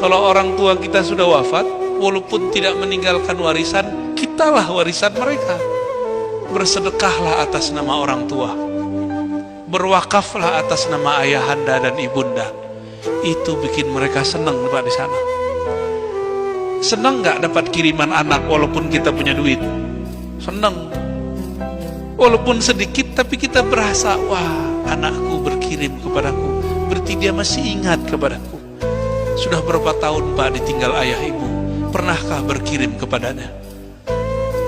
Kalau orang tua kita sudah wafat, walaupun tidak meninggalkan warisan, kitalah warisan mereka. Bersedekahlah atas nama orang tua, berwakaflah atas nama ayahanda dan ibunda. Itu bikin mereka senang Pak di sana. Senang nggak dapat kiriman anak walaupun kita punya duit? Senang. Walaupun sedikit tapi kita berasa, wah, anakku berkirim kepadaku, berarti dia masih ingat kepadaku. Sudah berapa tahun Pak ditinggal ayah ibu, pernahkah berkirim kepadanya?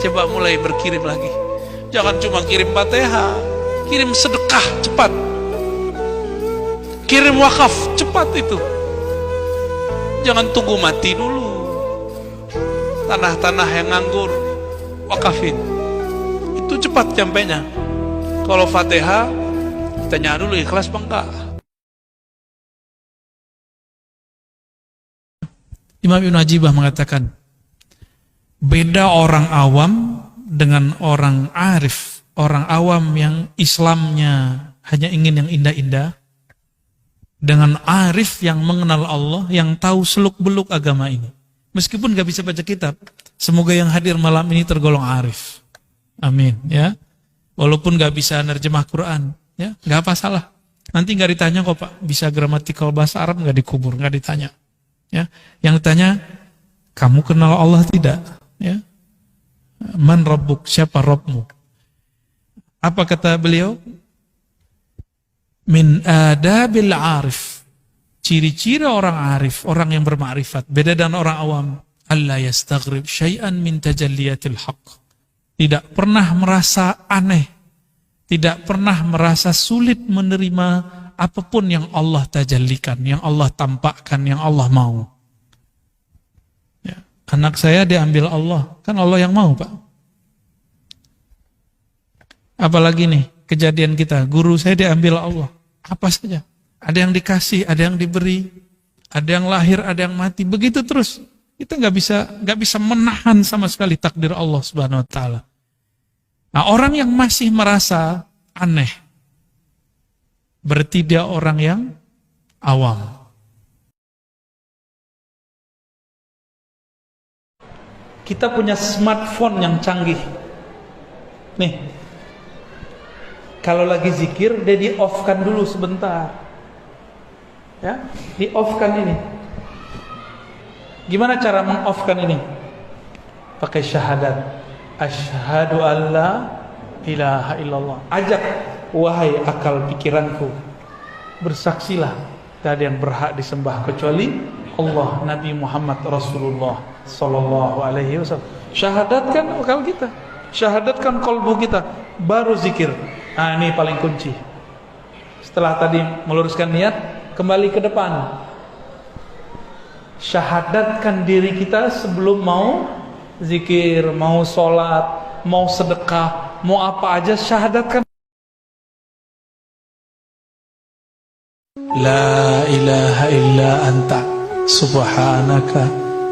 Coba mulai berkirim lagi. Jangan cuma kirim Fatihah, kirim sedekah cepat, kirim wakaf cepat itu. Jangan tunggu mati dulu. Tanah-tanah yang nganggur, wakafin. Itu cepat nyampainya. Kalau Fatihah, tanya dulu ikhlas apa enggak. Imam Ibn Ajibah mengatakan, beda orang awam dengan orang arif. Orang awam yang Islamnya hanya ingin yang indah-indah, dengan arif yang mengenal Allah, yang tahu seluk-beluk agama ini. Meskipun gak bisa baca kitab, semoga yang hadir malam ini tergolong arif. Amin, ya. Walaupun gak bisa nerjemah Quran, ya, gak apa salah. Nanti gak ditanya kok Pak, bisa gramatikal bahasa Arab gak dikubur, gak ditanya. Ya, yang ditanya, kamu kenal Allah tidak? Ya, man rabbuk, siapa Rabbmu? Apa kata beliau? Min adabil arif. Ciri-ciri orang arif, orang yang bermakrifat, beda dengan orang awam. Allah yastaghrib syai'an min tajalliyatil haqq. Tidak pernah merasa aneh, tidak pernah merasa sulit menerima apapun yang Allah tajallikan, yang Allah tampakkan, yang Allah mau. Ya. Anak saya diambil Allah, kan Allah yang mau Pak. Apalagi nih kejadian kita, guru saya diambil Allah, apa saja. Ada yang dikasih, ada yang diberi, ada yang lahir, ada yang mati, begitu terus. Kita nggak bisa menahan sama sekali takdir Allah Subhanahu Wa Taala. Nah, orang yang masih merasa aneh, berarti dia orang yang awam. Kita punya smartphone yang canggih. Nih, kalau lagi zikir, dia di-off-kan dulu sebentar. Ya, di-off-kan ini. Gimana cara meng-off-kan ini? Pakai syahadat. Asyhadu alla ilaha illallah. Ajak, wahai akal pikiranku, bersaksilah tidak ada yang berhak disembah kecuali Allah, Nabi Muhammad Rasulullah sallallahu alaihi wasallam. Syahadatkan akal kita, syahadatkan qalbu kita, baru zikir. Nah, ini paling kunci. Setelah tadi meluruskan niat, kembali ke depan. Syahadatkan diri kita sebelum mau zikir, mau sholat, mau sedekah, mau apa aja, syahadatkan. La ilaha illa anta subhanaka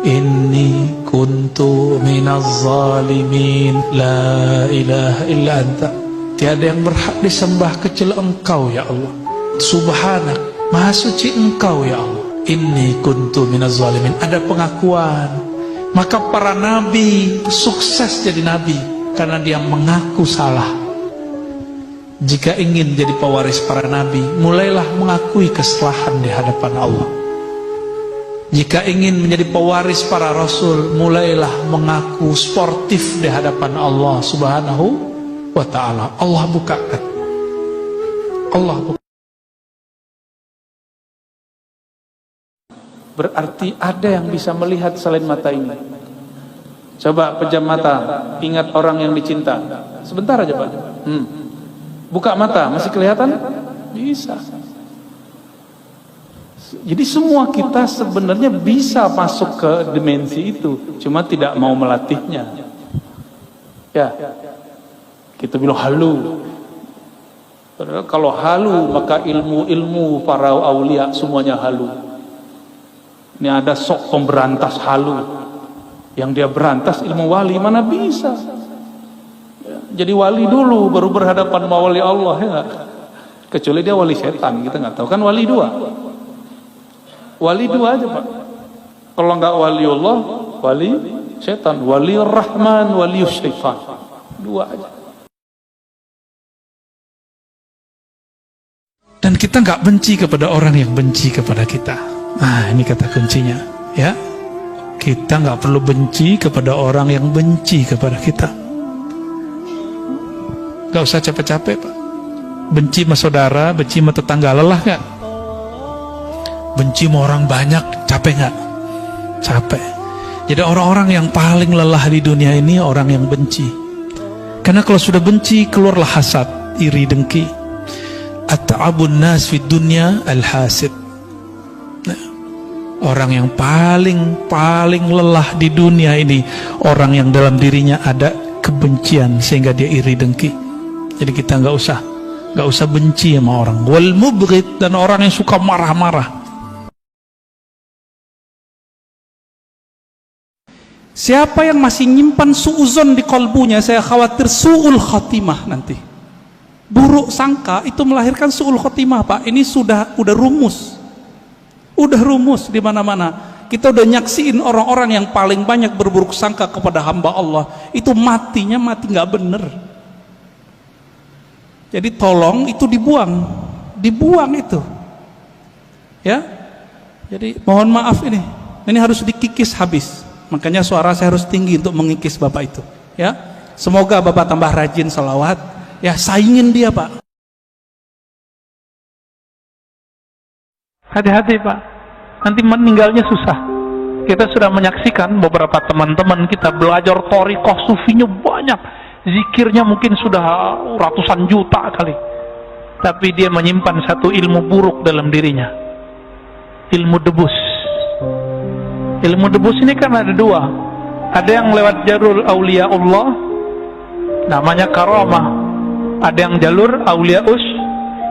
inni kuntu minaz zalimin. La ilaha illa anta, tiada yang berhak disembah kecuali Engkau ya Allah. Subhanak, maha suci Engkau ya Allah. Inni kuntu minaz zalimin. Ada pengakuan. Maka para nabi sukses jadi nabi karena dia mengaku salah. Jika ingin jadi pewaris para nabi, mulailah mengakui kesalahan di hadapan Allah. Jika ingin menjadi pewaris para rasul, mulailah mengaku sportif di hadapan Allah Subhanahu wa ta'ala. Allah bukakan. Allah bukakan. Berarti ada yang bisa melihat selain mata ini. Coba pejam mata, ingat orang yang dicinta. Sebentar aja Pak. Buka mata, masih kelihatan? Bisa. Jadi semua kita sebenarnya bisa masuk ke dimensi itu, cuma tidak mau melatihnya. Ya, kita bilang halu. Padahal kalau halu, maka ilmu para aulia semuanya halu. Ini ada sok pemberantas halu, yang dia berantas ilmu wali, mana bisa. Jadi wali dulu baru berhadapan sama wali Allah, ya gak? Kecuali dia wali setan, kita nggak tahu kan. Wali dua aja Pak. Kalau nggak waliullah, wali setan, wali rahman, wali syaitan. Dua aja. Dan kita nggak benci kepada orang yang benci kepada kita. Nah, ini kata kuncinya, ya. Kita nggak perlu benci kepada orang yang benci kepada kita. Nggak usah capek-capek, Pak. Benci sama saudara, benci sama tetangga, lelah nggak? Benci sama orang banyak, capek nggak? Capek. Jadi orang-orang yang paling lelah di dunia ini orang yang benci. Karena kalau sudah benci, keluarlah hasad, iri, dengki. At'abun nas fid dunya al-hasid. Nah, orang yang paling lelah di dunia ini orang yang dalam dirinya ada kebencian sehingga dia iri dengki. Jadi kita nggak usah benci sama orang. Wal mubghid, dan orang yang suka marah-marah. Siapa yang masih nyimpan suuzon di kolbunya, saya khawatir su'ul khatimah nanti. Buruk sangka itu melahirkan su'ul khotimah, Pak. Ini udah rumus. Udah rumus di mana-mana. Kita udah nyaksiin orang-orang yang paling banyak berburuk sangka kepada hamba Allah, itu mati nggak bener. Jadi tolong itu dibuang itu. Ya. Jadi mohon maaf ini harus dikikis habis. Makanya suara saya harus tinggi untuk mengikis Bapak itu. Ya. Semoga Bapak tambah rajin salawat. Ya, saingin dia, Pak. Hati-hati, Pak. Nanti meninggalnya susah. Kita sudah menyaksikan beberapa teman-teman kita belajar thariqah sufinya banyak. Zikirnya mungkin sudah ratusan juta kali. Tapi dia menyimpan satu ilmu buruk dalam dirinya. Ilmu debus. Ilmu debus ini kan ada dua. Ada yang lewat jalur aulia Allah, namanya karamah. Ada yang jalur auliaus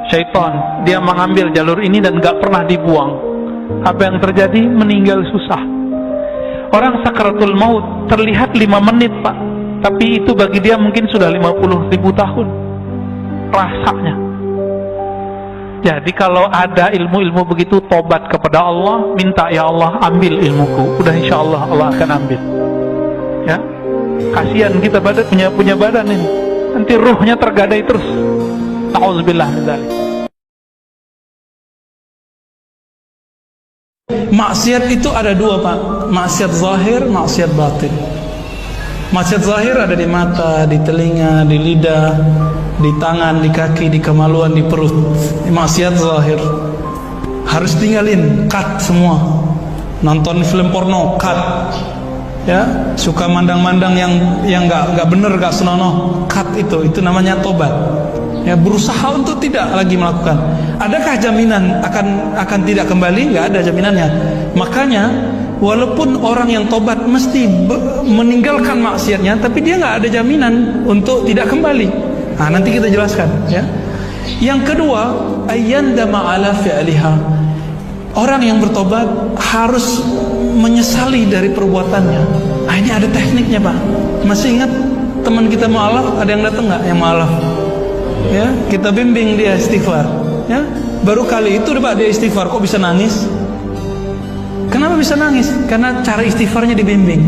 syaitan, dia mengambil jalur ini dan gak pernah dibuang. Apa yang terjadi? Meninggal susah. Orang sakaratul maut terlihat 5 menit, Pak, tapi itu bagi dia mungkin sudah 50.000 tahun rasanya. Jadi kalau ada ilmu-ilmu begitu, tobat kepada Allah, minta, ya Allah ambil ilmuku, udah insya Allah Allah akan ambil. Ya, kasihan kita punya badan ini, nanti ruhnya tergadai terus. Na'udzubillah min dzalik. Maksiat itu ada dua, Pak. Maksiat zahir, maksiat batin. Maksiat zahir ada di mata, di telinga, di lidah, di tangan, di kaki, di kemaluan, di perut. Maksiat zahir harus tinggalin, cut semua. Nonton film porno, cut. Ya, suka mandang-mandang yang nggak bener, nggak senonoh, cut itu namanya tobat. Ya, berusaha untuk tidak lagi melakukan. Adakah jaminan akan tidak kembali? Nggak ada jaminannya. Makanya walaupun orang yang tobat mesti meninggalkan maksiatnya, tapi dia nggak ada jaminan untuk tidak kembali. Nah, nanti kita jelaskan. Ya. Yang kedua, ayyandama ala fi'liha. Orang yang bertobat harus menyesali dari perbuatannya. Nah, ini ada tekniknya, Pak. Masih ingat teman kita mu'alaf? Ada yang datang nggak yang mu'alaf? Ya, kita bimbing dia istighfar. Ya, baru kali itu Pak dia istighfar, kok bisa nangis? Kenapa bisa nangis? Karena cara istighfarnya dibimbing.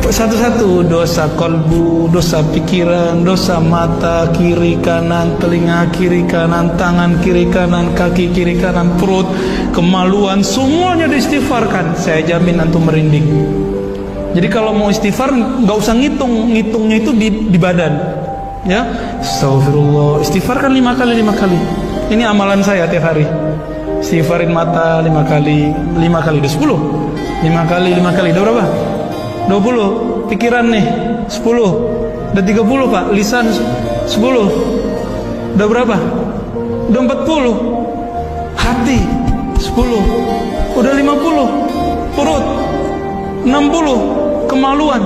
Satu-satu, dosa kolbu, dosa pikiran, dosa mata, kiri kanan, telinga kiri kanan, tangan kiri kanan, kaki kiri kanan, perut, kemaluan, semuanya diistighfarkan. Saya jamin antum merinding. Jadi kalau mau istighfar nggak usah ngitungnya itu di badan. Ya, astagfirullah, istighfar kan 5 kali. Ini amalan saya tiap hari. Istighfarin mata 5 kali, 5 kali udah 10. 5 kali, udah berapa? 20. Pikiran nih 10. Udah 30, Pak. Lisan 10. Udah berapa? Udah 40. Hati 10. Udah 50. Perut 60. Kemaluan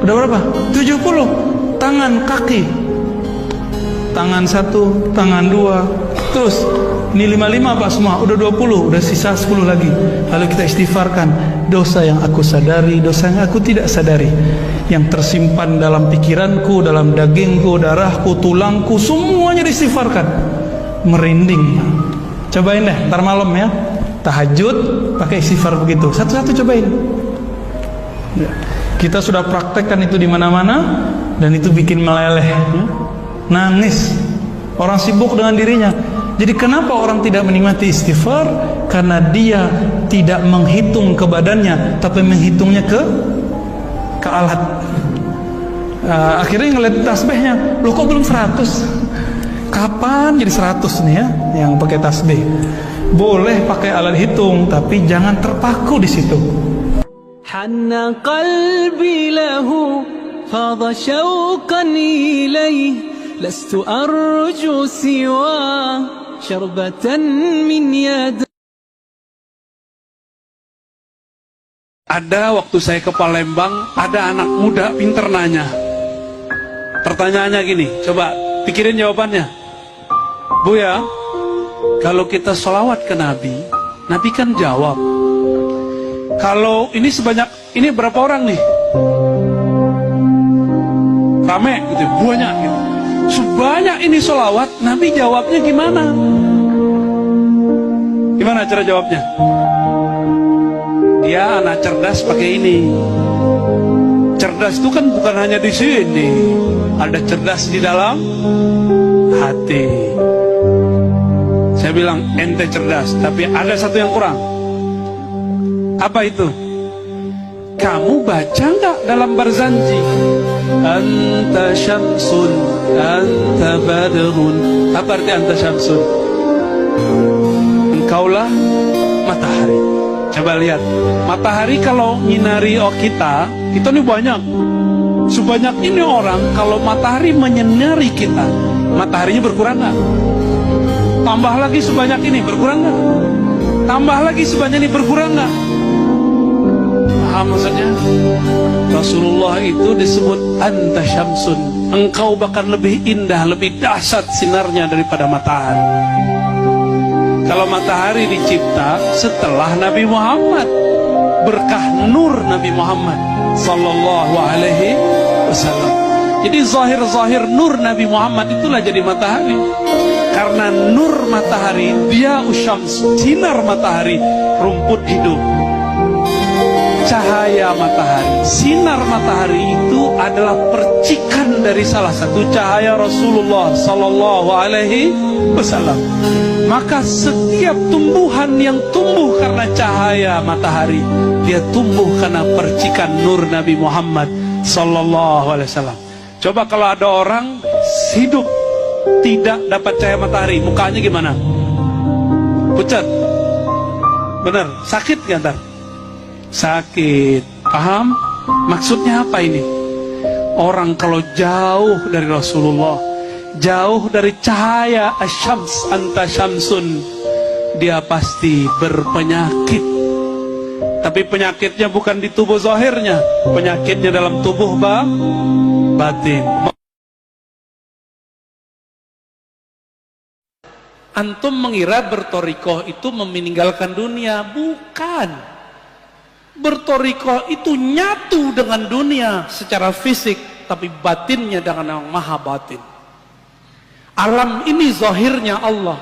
udah berapa? 70. Tangan, kaki, tangan 1, tangan 2, terus ini 55, Pak, semua udah 20, udah sisa 10 lagi. Lalu kita istighfarkan dosa yang aku sadari, dosa yang aku tidak sadari, yang tersimpan dalam pikiranku, dalam dagingku, darahku, tulangku, semuanya diistighfarkan. Merinding. Cobain deh ntar malam ya, tahajud pakai istighfar begitu. Satu-satu cobain. Kita sudah praktekkan itu di mana-mana dan itu bikin meleleh, nangis. Orang sibuk dengan dirinya. Jadi kenapa orang tidak menikmati istighfar? Karena dia tidak menghitung ke badannya, tapi menghitungnya ke alat. Akhirnya ngeliat tasbihnya, loh kok belum 100? Kapan jadi 100 nih ya yang pakai tasbih? Boleh pakai alat hitung, tapi jangan terpaku di situ. Hanna qalbi lahu fadha syauqan ilaih lastu arju siwa syarbatan min yad. Ada waktu saya ke Palembang, ada anak muda pinter nanya. Pertanyaannya gini, coba pikirin jawabannya. Bu ya, kalau kita sholawat ke Nabi, Nabi kan jawab. Kalau ini sebanyak, ini berapa orang nih? Rame gitu, banyak gitu. Sebanyak ini sholawat, Nabi jawabnya gimana? Gimana cara jawabnya? Dia anak cerdas pakai ini. Cerdas itu kan bukan hanya di sini, ada cerdas di dalam hati. Saya bilang ente cerdas, tapi ada satu yang kurang. Apa itu? Kamu baca nggak dalam Barzanji? Anta syamsun, anta badrun. Apa arti anta syamsun? Engkaulah matahari. Coba lihat, matahari kalau nyinari kita ini banyak. Sebanyak ini orang, kalau matahari menyinari kita, mataharinya berkurang nggak? Tambah lagi sebanyak ini, berkurang nggak? Tambah lagi sebanyak ini, berkurang nggak? Paham maksudnya? Rasulullah itu disebut anta syamsun. Engkau bahkan lebih indah, lebih dahsyat sinarnya daripada matahari. Kalau matahari dicipta setelah Nabi Muhammad, berkah nur Nabi Muhammad sallallahu alaihi wasallam. Jadi zahir-zahir nur Nabi Muhammad itulah jadi matahari. Karena nur matahari, dia usyams, sinar matahari, rumput hidup. Cahaya matahari, sinar matahari itu adalah percikan dari salah satu cahaya Rasulullah sallallahu alaihi wasallam. Maka setiap tumbuhan yang tumbuh karena cahaya matahari, dia tumbuh karena percikan nur Nabi Muhammad sallallahu alaihi wasallam. Coba kalau ada orang hidup tidak dapat cahaya matahari, mukanya gimana? Pucat. Benar, sakit gak ntar? Sakit. Paham? Maksudnya apa ini? Orang kalau jauh dari Rasulullah, jauh dari cahaya asyams, anta syamsun, dia pasti berpenyakit. Tapi penyakitnya bukan di tubuh zahirnya, penyakitnya dalam tubuh batin. Antum mengira bertorikoh itu meninggalkan dunia. Bukan. Bertorikoh itu nyatu dengan dunia secara fisik, tapi batinnya dengan yang maha batin. Alam ini zahirnya Allah.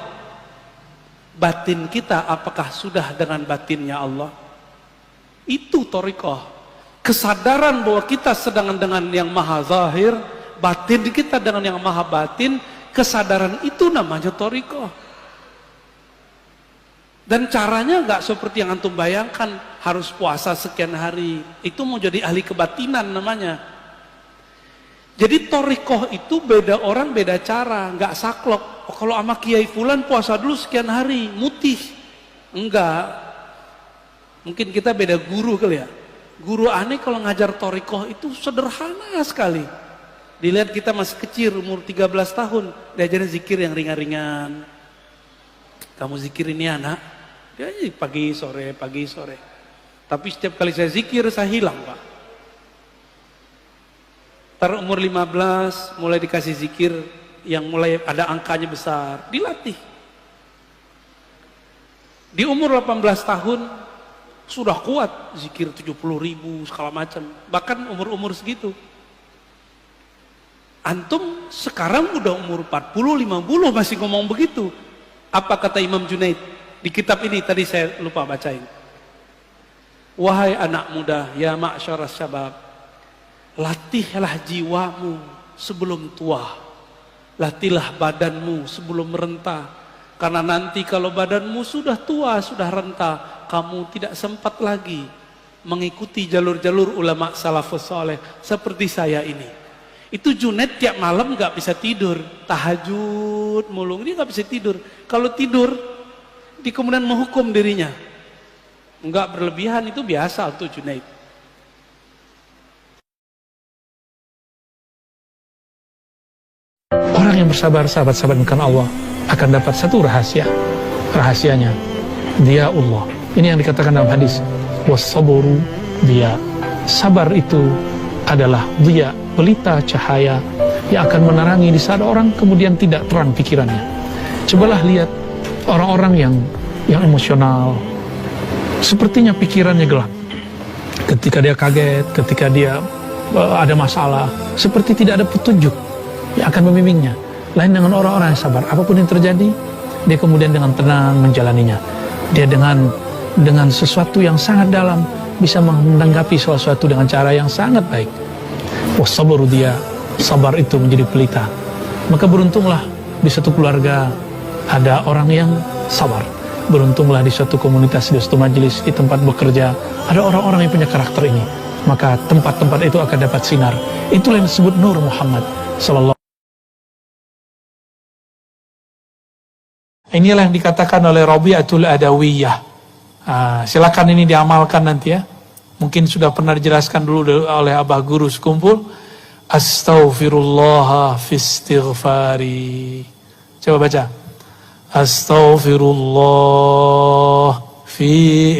Batin kita apakah sudah dengan batinnya Allah? Itu torikoh. Kesadaran bahwa kita sedang dengan yang maha zahir, batin kita dengan yang maha batin. Kesadaran itu namanya torikoh. Dan caranya nggak seperti yang antum bayangkan, harus puasa sekian hari. Itu mau jadi ahli kebatinan namanya. Jadi torikoh itu beda orang beda cara, nggak saklok. Oh, kalau sama Kiai Fulan puasa dulu sekian hari, mutih. Enggak. Mungkin kita beda guru kali ya. Guru aneh kalau ngajar torikoh itu sederhana sekali. Dilihat kita masih kecil, umur 13 tahun, diajarin zikir yang ringan-ringan. Kamu zikir ini anak, dia pagi sore, pagi sore. Tapi setiap kali saya zikir, saya hilang Pak. Ntar umur 15, mulai dikasih zikir yang mulai ada angkanya besar, dilatih. Di umur 18 tahun, sudah kuat, zikir 70.000, segala macam. Bahkan umur-umur segitu. Antum sekarang udah umur 40, 50 masih ngomong begitu. Apa kata Imam Junaid? Di kitab ini tadi saya lupa bacain. Wahai anak muda, ya ma'syaras syabab, latihlah jiwamu sebelum tua. Latihlah badanmu sebelum renta. Karena nanti kalau badanmu sudah tua, sudah renta, kamu tidak sempat lagi mengikuti jalur-jalur ulama salafus soleh seperti saya ini. Itu Junaid tiap malam gak bisa tidur, tahajud mulu, dia gak bisa tidur. Kalau tidur, dia kemudian menghukum dirinya. Enggak berlebihan, itu biasa untuk Junaid. Orang yang bersabar, sahabat-sahabat bukan Allah, akan dapat satu rahasia. Rahasianya, dia Allah. Ini yang dikatakan dalam hadis, was-sabru dia. Sabar itu adalah dia, pelita cahaya yang akan menerangi di saat orang kemudian tidak terang pikirannya. Cobalah lihat orang-orang yang emosional, sepertinya pikirannya gelap. Ketika dia kaget, ketika dia ada masalah, seperti tidak ada petunjuk yang akan membimbingnya. Lain dengan orang-orang yang sabar, apapun yang terjadi, dia kemudian dengan tenang menjalaninya. Dia dengan sesuatu yang sangat dalam bisa menanggapi sesuatu dengan cara yang sangat baik. Wasabru dia, sabar itu menjadi pelita. Maka beruntunglah di satu keluarga ada orang yang sabar. Beruntunglah di suatu komunitas, di suatu majelis, di tempat bekerja ada orang-orang yang punya karakter ini. Maka tempat-tempat itu akan dapat sinar. Itulah yang disebut Nur Muhammad sallallahu. Inilah yang dikatakan oleh Rabi'atul Adawiyah. Silakan ini diamalkan nanti ya. Mungkin sudah pernah dijelaskan dulu oleh Abah Guru sekumpul. Astaghfirullah fi istighfari. Coba baca. Astaghfirullah fi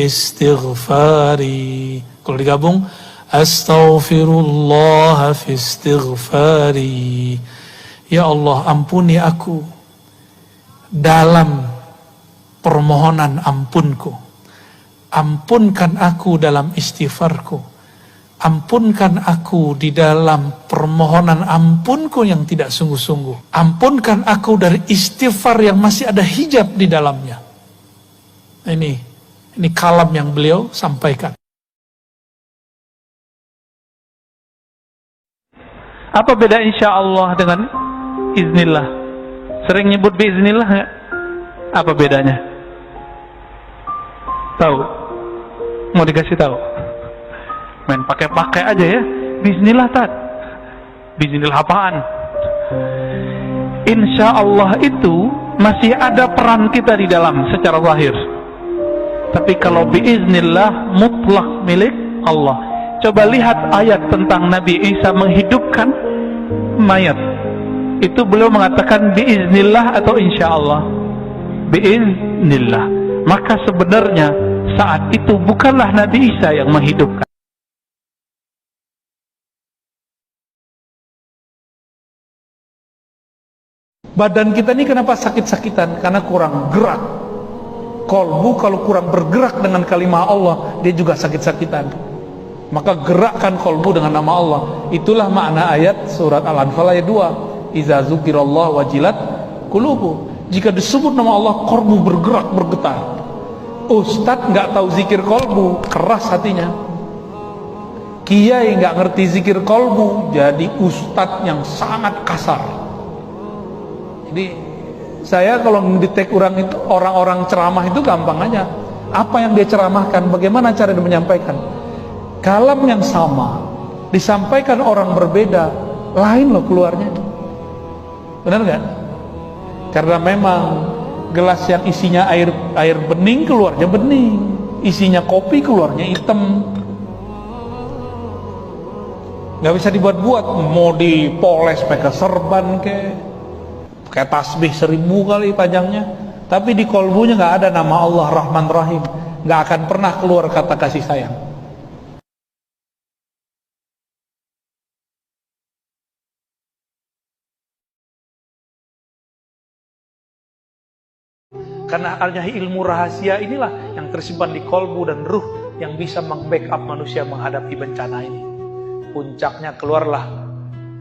istighfari. Kalau digabung, astaghfirullah fi istighfari. Ya Allah, ampuni aku dalam permohonan ampunku. Ampunkan aku dalam istighfarku. Ampunkan aku di dalam permohonan ampunku yang tidak sungguh-sungguh. Ampunkan aku dari istighfar yang masih ada hijab di dalamnya. Ini kalam yang beliau sampaikan. Apa beda insya Allah dengan iznillah? Sering nyebut biiznillah nggak? Apa bedanya? Tahu? Mau dikasih tahu? Main pakai-pakai aja ya. Bismillah tat. Bismillah apaan? Insya Allah itu masih ada peran kita di dalam secara zahir. Tapi kalau biiznillah mutlak milik Allah. Coba lihat ayat tentang Nabi Isa menghidupkan mayat. Itu beliau mengatakan biiznillah atau insya Allah? Biiznillah. Maka sebenarnya saat itu bukanlah Nabi Isa yang menghidupkan. Badan kita ini kenapa sakit-sakitan? Karena kurang gerak. Kolbu kalau kurang bergerak dengan kalimah Allah, dia juga sakit-sakitan. Maka gerakkan kolbu dengan nama Allah. Itulah makna ayat surat Al-Anfal ayat 2. Iza zukirallah wajilat kulubu. Jika disebut nama Allah, kolbu bergerak, bergetar. Ustadz nggak tahu zikir kolbu, keras hatinya. Kiai nggak ngerti zikir kolbu, jadi ustadz yang sangat kasar. Jadi saya kalau mendetek orang ceramah itu gampang aja. Apa yang dia ceramahkan, bagaimana cara dia menyampaikan. Kalam yang sama disampaikan orang berbeda, lain loh keluarnya. Benar nggak? Karena memang gelas yang isinya air bening keluarnya bening, isinya kopi keluarnya hitam. Nggak bisa dibuat-buat, mau dipoles pakai serban kayak tasbih 1000 kali panjangnya, tapi di kolbunya nggak ada nama Allah Rahman Rahim, nggak akan pernah keluar kata kasih sayang. Karena adanya ilmu rahasia inilah yang tersimpan di kolbu dan ruh yang bisa meng-backup manusia menghadapi bencana ini. Puncaknya keluarlah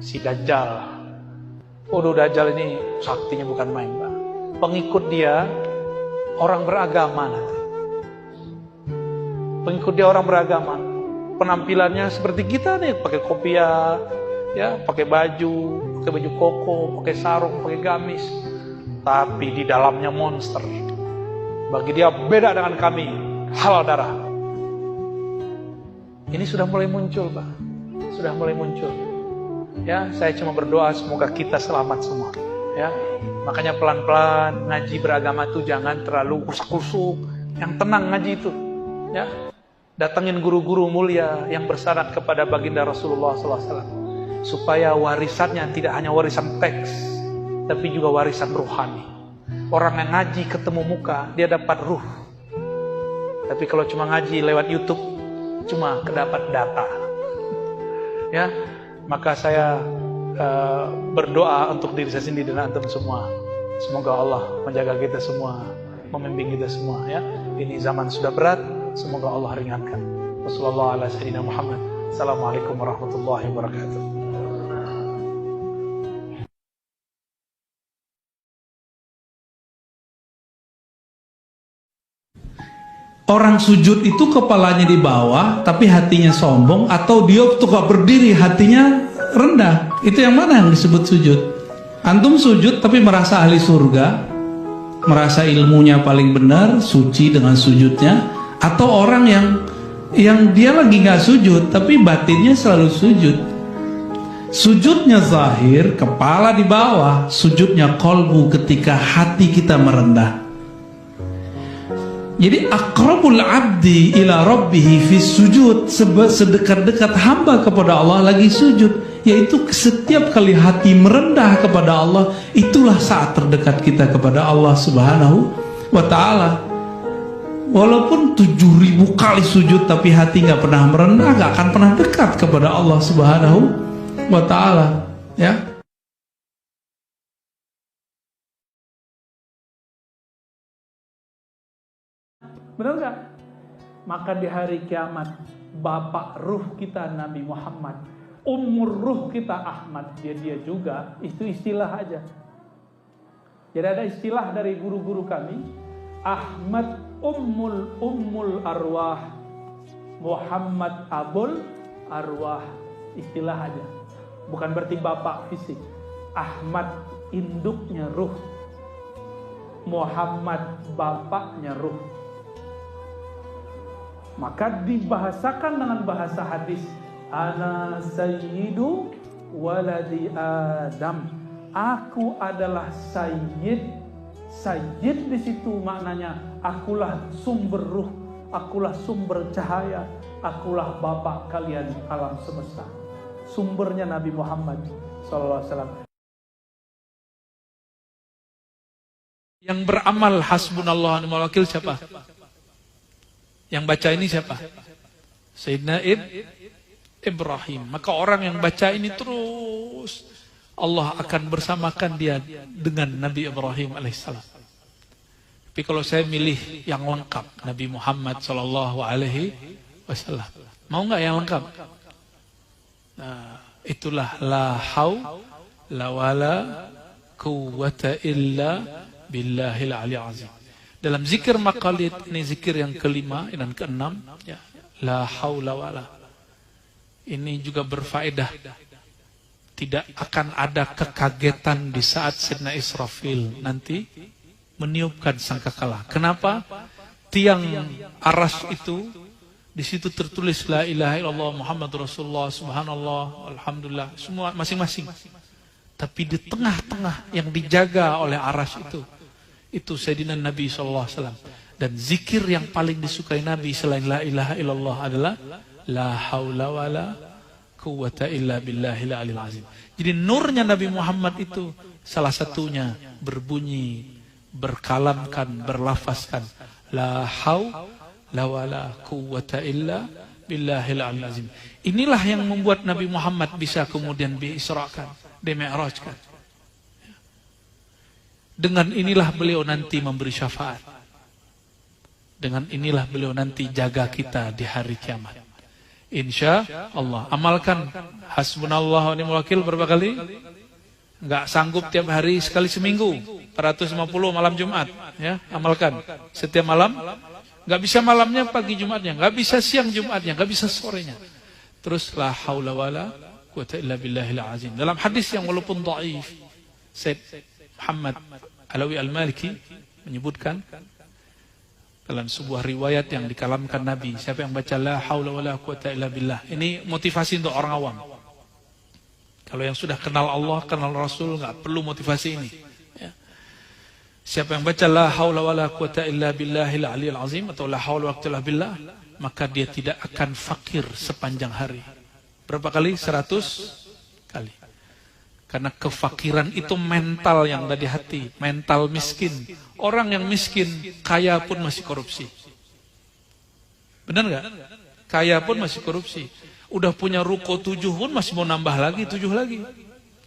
si Dajjal. Dajjal ini saktinya bukan main, Pak. Pengikut dia orang beragama nanti. Pengikut dia orang beragama. Penampilannya seperti kita nih, pakai kopiah, ya, pakai baju koko, pakai sarung, pakai gamis. Tapi di dalamnya monster. Bagi dia beda dengan kami, halal darah. Ini sudah mulai muncul, Pak. Sudah mulai muncul. Ya, saya cuma berdoa semoga kita selamat semua. Ya, makanya pelan-pelan ngaji beragama itu jangan terlalu kusuk-kusuk. Yang tenang ngaji itu. Ya, datangin guru-guru mulia yang bersyarat kepada baginda Rasulullah SAW, supaya warisannya tidak hanya warisan teks, tapi juga warisan ruhani. Orang yang ngaji ketemu muka, dia dapat ruh. Tapi kalau cuma ngaji lewat YouTube, cuma kedapat data. Ya, maka saya berdoa untuk diri saya sendiri dan antum semua. Semoga Allah menjaga kita semua, membimbing kita semua. Ya, ini zaman sudah berat, semoga Allah ringankan. Wassalamualaikum warahmatullahi wabarakatuh. Orang sujud itu kepalanya di bawah tapi hatinya sombong, atau dia tukar berdiri hatinya rendah? Itu yang mana yang disebut sujud? Antum sujud tapi merasa ahli surga, merasa ilmunya paling benar, suci dengan sujudnya, atau orang yang dia lagi nggak sujud tapi batinnya selalu sujud? Sujudnya zahir, kepala di bawah, sujudnya qalbu ketika hati kita merendah. Jadi aqrabul abdi ila rabbihi fi sujud, sedekat-dekat hamba kepada Allah lagi sujud, yaitu setiap kali hati merendah kepada Allah, itulah saat terdekat kita kepada Allah Subhanahu wa ta'ala. Walaupun 7.000 kali sujud tapi hati nggak pernah merendah, nggak akan pernah dekat kepada Allah Subhanahu wa ta'ala. Ya. Benar nggak? Maka di hari kiamat, bapak ruh kita Nabi Muhammad, umur ruh kita Ahmad, dia juga, itu istilah aja. Jadi ada istilah dari guru-guru kami, Ahmad ummul arwah, Muhammad abul arwah, istilah aja. Bukan berarti bapak fisik. Ahmad induknya ruh, Muhammad bapaknya ruh. Maka dibahasakan dengan bahasa hadis, ana sayyidu waladi Adam. Aku adalah sayyid. Sayyid di situ maknanya akulah sumber ruh, akulah sumber cahaya, akulah bapak kalian alam semesta. Sumbernya Nabi Muhammad SAW. Yang beramal hasbunallah wa ni'mal wakil siapa? Yang baca ini siapa? Sayyidina Ibrahim. Maka orang yang baca ini terus, Allah akan bersamakan dia dengan Nabi Ibrahim alaihissalam. Tapi kalau saya milih yang lengkap, Nabi Muhammad sallallahu alaihi wasallam. Mau nggak yang lengkap? Nah, itulah la haula wala quwwata illa billahil aliyyil azim. Dalam zikir maqalid, ini zikir yang kelima dan keenam, ya, la haula wala. Ini juga berfaedah. Tidak akan ada kekagetan di saat Sayyidina Israfil nanti meniupkan sangkakala. Kenapa? Tiang aras itu, di situ tertulis la ilaha illallah Muhammad Rasulullah, subhanallah, alhamdulillah, semua masing-masing. Tapi di tengah-tengah yang dijaga oleh aras itu Sayyidina Nabi SAW. Dan zikir yang paling disukai Nabi selain la ilaha illallah adalah la haula wala quwwata illa billahil aliyil azim. Jadi nurnya Nabi Muhammad itu salah satunya berbunyi, berkalamkan, berlafazkan la haula wala quwwata illa billahil aliyil azim. Inilah yang membuat Nabi Muhammad bisa kemudian diisrakan, dimi'rajkan. Dengan inilah beliau nanti memberi syafaat. Dengan inilah beliau nanti jaga kita di hari kiamat. Insya Allah. Amalkan hasbunallah wa ni'mal wakil berapa kali? Enggak sanggup tiap hari, sekali seminggu. 450 malam Jumat, ya, amalkan. Setiap malam, nggak bisa malamnya, pagi Jumatnya, nggak bisa siang Jumatnya, nggak bisa sorenya. Terus la haula wala quwata illa billahil azim. Dalam hadis yang walaupun dhaif, Said Muhammad Alawi Al-Maliki menyebutkan dalam sebuah riwayat yang dikalamkan Nabi, siapa yang baca la haula wala quwata illa billah, ini motivasi untuk orang awam. Kalau yang sudah kenal Allah, kenal Rasul, nggak perlu motivasi ini. Ya. Siapa yang baca la haula wala quwata illa billahil aliyil azim atau la haula wala quwata illa billah, maka dia tidak akan fakir sepanjang hari. Berapa kali? 100 kali. Karena kefakiran itu mental yang ada di hati, mental miskin. Orang yang miskin, kaya pun masih korupsi. Benar nggak? Kaya pun masih korupsi. Udah punya ruko 7 pun masih mau nambah lagi, 7 lagi.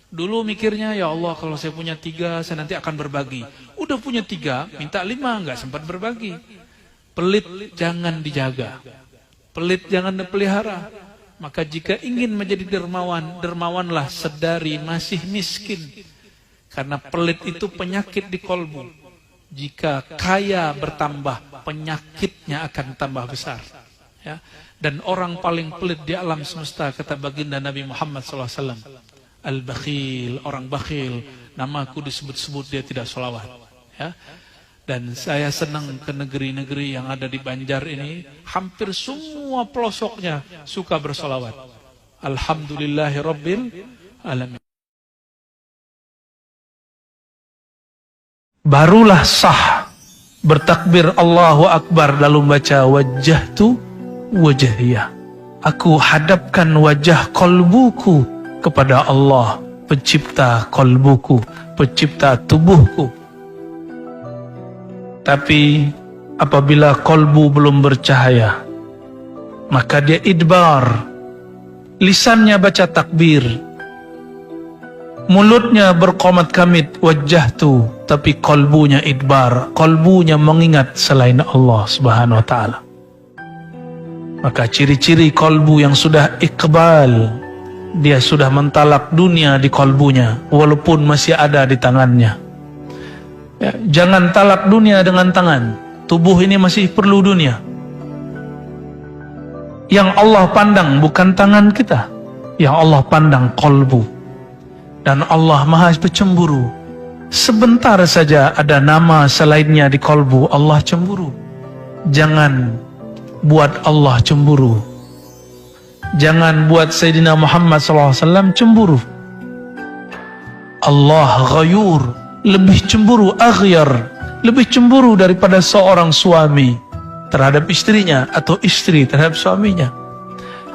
Dulu mikirnya, ya Allah kalau saya punya 3, saya nanti akan berbagi. Udah punya 3, minta 5, nggak sempat berbagi. Pelit jangan dijaga. Pelit jangan dipelihara. Maka jika ingin menjadi dermawan, dermawanlah sedari masih miskin. Karena pelit itu penyakit di kolbu. Jika kaya bertambah, penyakitnya akan tambah besar. Ya. Dan orang paling pelit di alam semesta, kata baginda Nabi Muhammad SAW, Al-Bakhil, orang bakhil, namaku disebut-sebut dia tidak sholawat. Ya. Dan saya senang ke negeri-negeri yang ada di Banjar ini, hampir semua pelosoknya suka bersolawat. Alhamdulillahirabbil alamin. Barulah sah bertakbir Allahu Akbar lalu baca wajjahtu wajhiyah. Aku hadapkan wajah kolbuku kepada Allah, pencipta kolbuku, pencipta tubuhku. Tapi apabila kolbu belum bercahaya, maka dia idbar. Lisannya baca takbir, mulutnya berqomat kamit wajjahtu, tapi kolbunya idbar, kolbunya mengingat selain Allah Subhanahu wa taala. Maka ciri-ciri kolbu yang sudah iqbal, dia sudah mentalak dunia di kolbunya walaupun masih ada di tangannya. Ya, jangan talak dunia dengan tangan. Tubuh ini masih perlu dunia. Yang Allah pandang bukan tangan kita, yang Allah pandang kolbu. Dan Allah maha pencemburu. Sebentar saja ada nama selainnya di kolbu, Allah cemburu. Jangan buat Allah cemburu. Jangan buat Sayyidina Muhammad SAW cemburu. Allah ghayur, lebih cemburu, aghyar, lebih cemburu daripada seorang suami terhadap istrinya atau istri terhadap suaminya.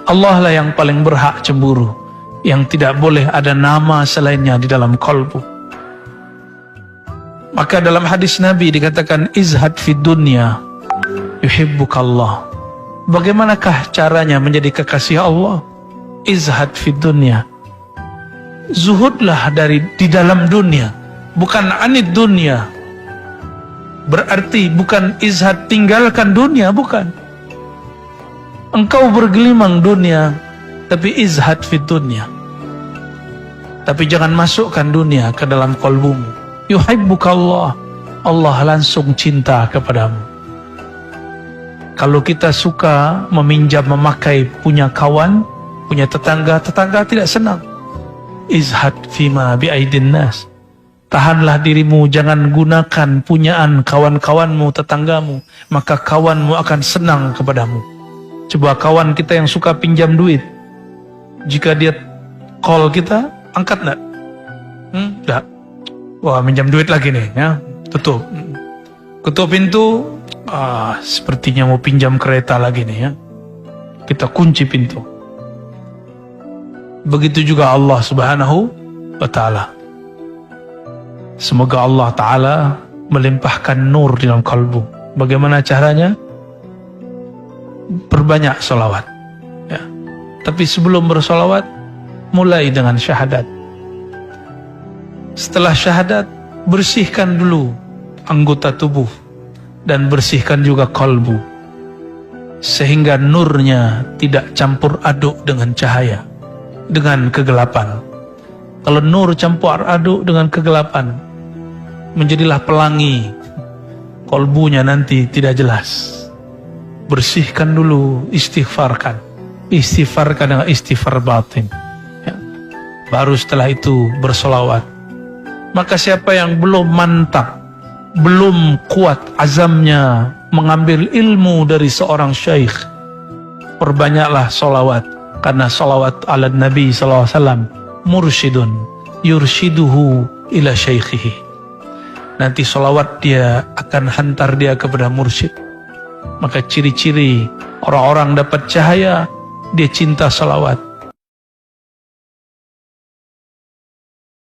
Allah lah yang paling berhak cemburu, yang tidak boleh ada nama selainnya di dalam kolbu. Maka dalam hadis Nabi dikatakan izhad fid dunya yuhibbukallah. Bagaimanakah caranya menjadi kekasih Allah? Izhad fid dunya, zuhudlah di dalam dunia, bukan anid dunia. Berarti bukan izhad tinggalkan dunia, bukan. Engkau bergelimang dunia, tapi izhad fid dunya. Tapi jangan masukkan dunia ke dalam kolbumu. Yuhibbukallah, Allah langsung cinta kepadamu. Kalau kita suka meminjam memakai punya kawan, punya tetangga, tetangga tidak senang. Izhad fima bi'aidin nas. Tahanlah dirimu, jangan gunakan punyaan kawan-kawanmu, tetanggamu, maka kawanmu akan senang kepadamu. Coba kawan kita yang suka pinjam duit, jika dia call kita, angkat enggak? Enggak. Wah, minjam duit lagi nih, ya. Tutup. Ketuk pintu, sepertinya mau pinjam kereta lagi nih, ya. Kita kunci pintu. Begitu juga Allah Subhanahu wa ta'ala. Semoga Allah Ta'ala melimpahkan nur di dalam kalbu. Bagaimana caranya? Perbanyak sholawat, ya. Tapi sebelum bersolawat, mulai dengan syahadat. Setelah syahadat, bersihkan dulu anggota tubuh dan bersihkan juga kalbu, sehingga nurnya tidak campur aduk dengan cahaya, dengan kegelapan. Kalau nur campur aduk dengan kegelapan, menjadilah pelangi. Kolbunya nanti tidak jelas. Bersihkan dulu, istighfarkan dengan istighfar batin, ya. Baru setelah itu bersolawat. Maka siapa yang belum mantap, belum kuat azamnya mengambil ilmu dari seorang syekh, perbanyaklah solawat. Karena solawat ala Nabi SAW mursyidun yurshiduhu ila syaikhihi. Nanti solawat dia akan hantar dia kepada mursyid. Maka ciri-ciri orang-orang dapat cahaya, dia cinta salawat.